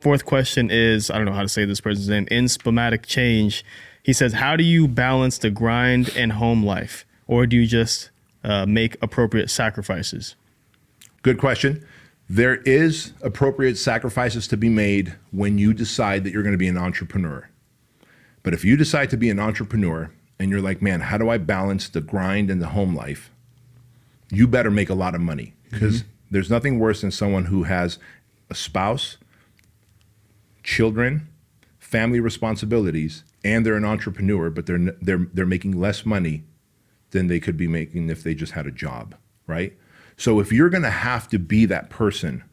Fourth question is, I don't know how to say this person's name, in Spamatic Change. He says, how do you balance the grind and home life? Or do you just make appropriate sacrifices? Good question. There is appropriate sacrifices to be made when you decide that you're going to be an entrepreneur. But if you decide to be an entrepreneur and you're like, man, how do I balance the grind and the home life? You better make a lot of money, because there's nothing worse than someone who has a spouse, children, family responsibilities, and they're an entrepreneur, but they're making less money than they could be making if they just had a job, right? So if you're gonna have to be that person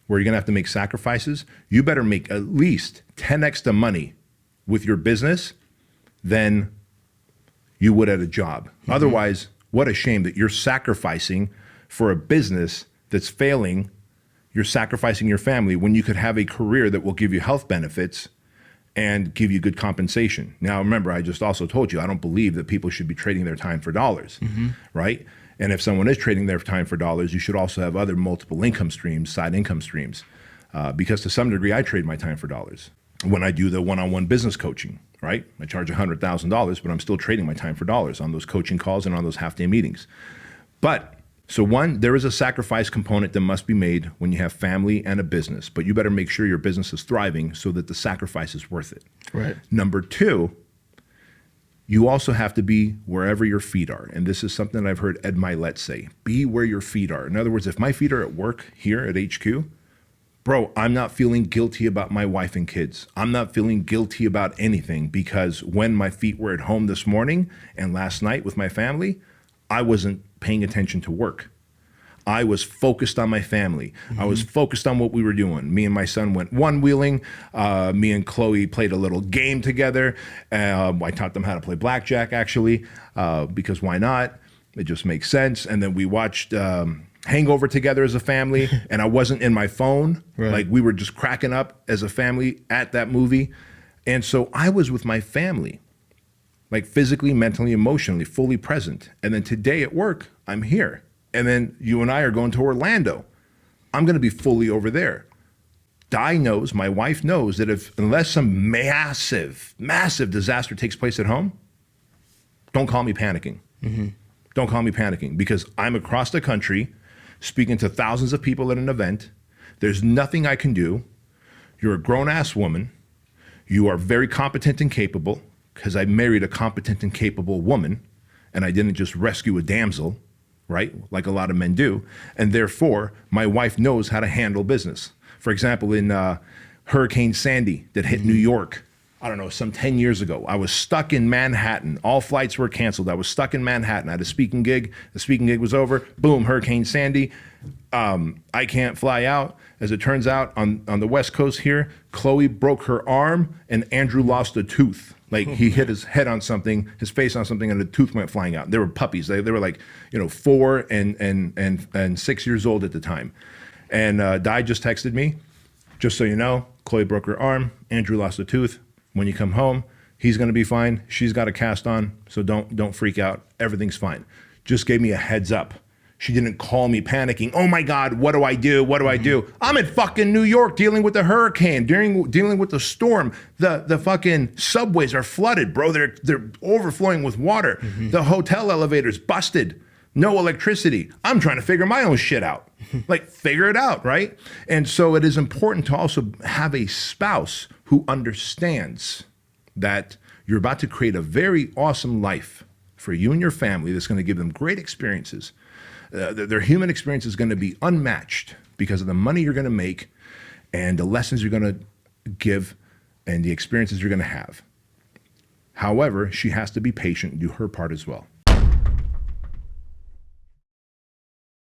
where you're gonna have to make sacrifices, you better make at least 10x the money with your business than you would at a job. Otherwise, what a shame that you're sacrificing for a business that's failing. You're sacrificing your family when you could have a career that will give you health benefits and give you good compensation. Now, remember, I just also told you, I don't believe that people should be trading their time for dollars, right? And if someone is trading their time for dollars, you should also have other multiple income streams, side income streams, because to some degree, I trade my time for dollars. When I do the one-on-one business coaching, right? I charge $100,000, but I'm still trading my time for dollars on those coaching calls and on those half-day meetings. But so one, there is a sacrifice component that must be made when you have family and a business, but you better make sure your business is thriving so that the sacrifice is worth it. Right. Number two, you also have to be wherever your feet are. And this is something that I've heard Ed Milet say, be where your feet are. In other words, if my feet are at work here at HQ, bro, I'm not feeling guilty about my wife and kids. I'm not feeling guilty about anything, because when my feet were at home this morning and last night with my family, I wasn't paying attention to work. I was focused on my family. I was focused on what we were doing. Me and my son went one-wheeling. Me and Chloe played a little game together. I taught them how to play blackjack, actually, because why not? It just makes sense. And then we watched Hangover together as a family, and I wasn't in my phone. Right. Like, we were just cracking up as a family at that movie. And so I was with my family, like physically, mentally, emotionally, fully present. And then today at work, I'm here. And then you and I are going to Orlando. I'm going to be fully over there. Di knows, my wife knows, that unless some massive, massive disaster takes place at home, don't call me panicking. Don't call me panicking, because I'm across the country speaking to thousands of people at an event. There's nothing I can do. You're a grown-ass woman. You are very competent and capable, because I married a competent and capable woman, and I didn't just rescue a damsel, right? Like a lot of men do. And therefore, my wife knows how to handle business. For example, in Hurricane Sandy that hit New York, I don't know, some 10 years ago, I was stuck in Manhattan. All flights were canceled. I was stuck in Manhattan. I had a speaking gig. The speaking gig was over. Boom, Hurricane Sandy. I can't fly out. As it turns out, on the West Coast here, Chloe broke her arm and Andrew lost a tooth. Like, he hit his head on something, his face on something, and the tooth went flying out. They were puppies. They were like, 4 and 6 years old at the time. And Di just texted me, just so you know, Chloe broke her arm, Andrew lost a tooth. When you come home, he's gonna be fine. She's got a cast on, so don't freak out. Everything's fine. Just gave me a heads up. She didn't call me panicking. Oh my God, what do I do? What do I do? I'm in fucking New York dealing with the hurricane, dealing with the storm. The fucking subways are flooded, bro. They're overflowing with water. The hotel elevators busted. No electricity. I'm trying to figure my own shit out. Like, figure it out, right? And so it is important to also have a spouse who understands that you're about to create a very awesome life for you and your family that's going to give them great experiences. Their human experience is going to be unmatched because of the money you're going to make and the lessons you're going to give and the experiences you're going to have. However, she has to be patient and do her part as well.